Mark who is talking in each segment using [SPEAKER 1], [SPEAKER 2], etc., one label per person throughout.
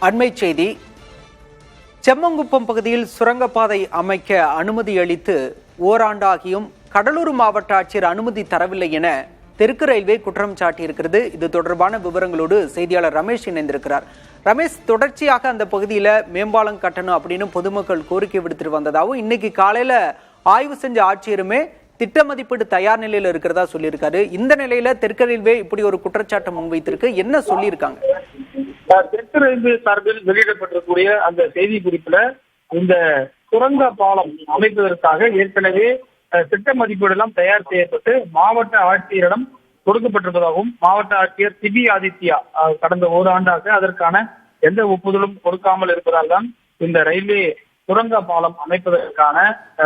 [SPEAKER 1] அண்மை செய்தி. செம்மங்குப்பம் பகுதியில் சுரங்கப்பாதை அமைக்க அனுமதி அளித்து ஓராண்டாகியும் கடலூர் மாவட்ட ஆட்சியர் அனுமதி தரவில்லை என தெற்கு ரயில்வே குற்றம் சாட்டியிருக்கிறது. இது தொடர்பான விவரங்களோடு செய்தியாளர் ரமேஷ் இணைந்திருக்கிறார். ரமேஷ், தொடர்ச்சியாக அந்த பகுதியில் மேம்பாலம் கட்டணும் அப்படின்னு பொதுமக்கள் கோரிக்கை விடுத்துட்டு வந்ததாகவும் இன்னைக்கு காலையில ஆய்வு செஞ்ச ஆட்சியருமே திட்ட மதிப்பீடு தயார் நிலையில் இருக்கிறதா சொல்லியிருக்காரு. இந்த நிலையில தெற்கு ரயில்வே இப்படி ஒரு குற்றச்சாட்டை முன்வைத்திருக்கு, என்ன சொல்லியிருக்காங்க?
[SPEAKER 2] தெற்கு ரயில்வே சார்பில் வெளியிடப்பட்டிருக்கூடிய அந்த செய்தி குறிப்புல இந்த சுரங்க பாலம் அமைப்பதற்காக ஏற்கனவே திட்ட மதிப்பீடு எல்லாம் தயார் செய்யப்பட்டு மாவட்ட ஆட்சியரிடம் கொடுக்கப்பட்டிருப்பதாகவும், மாவட்ட ஆட்சியர் சிபி ஆதித்யா கடந்த ஓராண்டாக அதற்கான எந்த ஒப்புதலும் கொடுக்காமல் இருப்பதால் தான் இந்த ரயில்வே சுரங்க பாலம் அமைப்பதற்கான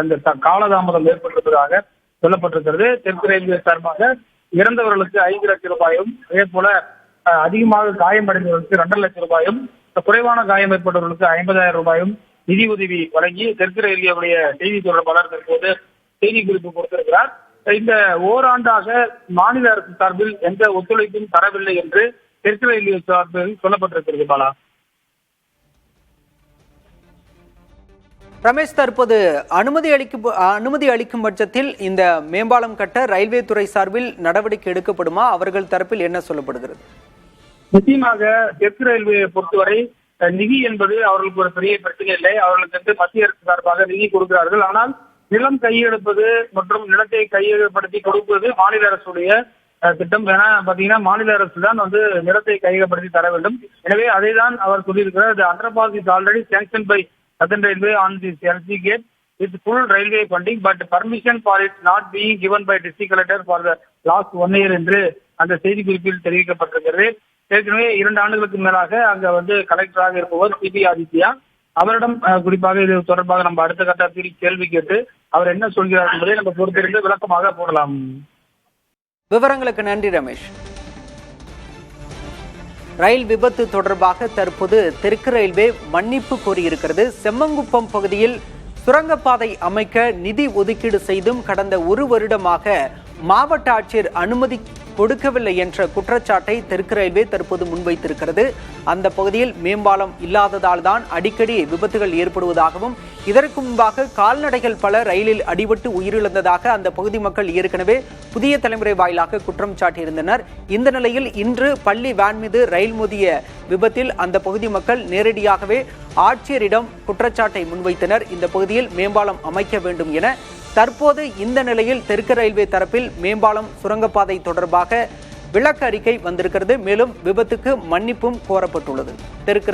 [SPEAKER 2] அந்த காலதாமதம் ஏற்பட்டிருப்பதாக சொல்லப்பட்டிருக்கிறது. தெற்கு ரயில்வே சார்பாக இறந்தவர்களுக்கு 5 லட்சம் ரூபாயும், அதே போல அதிகமாக காயமடைந்தவர்களுக்கு 2 லட்சம் ரூபாயும், குறைவான காயம் ஏற்பட்டவர்களுக்கு 50,000 ரூபாயும் நிதி உதவி வழங்கி தெற்கு ரயில்வேவுடைய செய்தி தொடர்பாளர் தற்போது செய்தி குறிப்பு கொடுத்திருக்கிறார். இந்த ஓராண்டாக மாநில அரசு சார்பில் எந்த ஒத்துழைப்பும் தரவில்லை என்று தெற்கு ரயில்வே சார்பில் சொல்லப்பட்டிருக்கிறது. பாலா
[SPEAKER 1] ரமேஷ், தற்போது அனுமதி அளிக்கும் பட்சத்தில் இந்த மேம்பாலம் கட்ட ரயில்வே துறை சார்பில் நடவடிக்கை எடுக்கப்படுமா? அவர்கள் தரப்பில் என்ன சொல்லப்படுகிறது?
[SPEAKER 2] நிச்சயமாக தெற்கு ரயில்வேயை பொறுத்தவரை நிதி என்பது அவர்களுக்கு ஒரு பெரிய பிரச்சனை இல்லை. அவர்களுக்கு மத்திய அரசு சார்பாக நிதி கொடுக்கிறார்கள். ஆனால் நிலம் கையெழுப்பது மற்றும் நிலத்தை கையகப்படுத்தி கொடுப்பது மாநில அரசுடைய திட்டம். ஏன்னா பாத்தீங்கன்னா மாநில அரசு தான் நிலத்தை கையகப்படுத்தி தர வேண்டும். எனவே அதை தான் அவர் சொல்லியிருக்கிறார். The underpass is already sanctioned by Southern Railway on this LC gate with full railway funding, but permission for it not being given by district collector for the last 1 year என்று அந்த செய்தி குறிப்பில் தெரிவிக்கப்பட்டிருக்கிறது. ஏற்கனவே 2 ஆண்டுகளுக்கு மேலாக அங்க கலெக்டராக இருப்பவர் சிபி ஆதித்யா. அவரிடம் குறிப்பாக இது தொடர்பாக நம்ம அடுத்த கட்டத்தில் கேள்வி கேட்டு அவர் என்ன சொல்கிறார் என்பதை நம்ம பொறுத்திருந்து விளக்கமாக போடலாம்.
[SPEAKER 1] விவரங்களுக்கு நன்றி ரமேஷ். ரயில் விபத்து தொடர்பாக தற்போது தெற்கு ரயில்வே மன்னிப்பு கோரியிருக்கிறது. செம்மங்குப்பம் பகுதியில் சுரங்கப்பாதை அமைக்க நிதி ஒதுக்கீடு செய்தும் கடந்த 1 வருடமாக மாவட்ட ஆட்சியர் அனுமதி கொடுக்கவில்லை என்ற குற்றச்சாட்டை தெற்கு ரயில்வே தற்போது முன்வைத்திருக்கிறது. அந்த பகுதியில் மேம்பாலம் இல்லாததால் தான் அடிக்கடி விபத்துகள் ஏற்படுவதாகவும், இதற்கு முன்பாக கால்நடைகள் பல ரயிலில் அடிபட்டு உயிரிழந்ததாக அந்த பகுதி மக்கள் ஏற்கனவே புதிய தலைமுறை வாயிலாக குற்றம் சாட்டியிருந்தனர். இந்த நிலையில் இன்று பள்ளி வேன் மீது ரயில் மோதிய விபத்தில் அந்த பகுதி மக்கள் நேரடியாகவே ஆட்சியரிடம் குற்றச்சாட்டை முன்வைத்தனர். இந்த பகுதியில் மேம்பாலம் அமைக்க வேண்டும் என. தற்போது இந்த நிலையில் தெற்கு ரயில்வே தரப்பில் மேம்பாலம் சுரங்கப்பாதை தொடர்பாக விளக்க அறிக்கை வந்திருக்கிறது. மேலும் விபத்துக்கு மன்னிப்பும் கோரப்பட்டுள்ளது. தெற்கு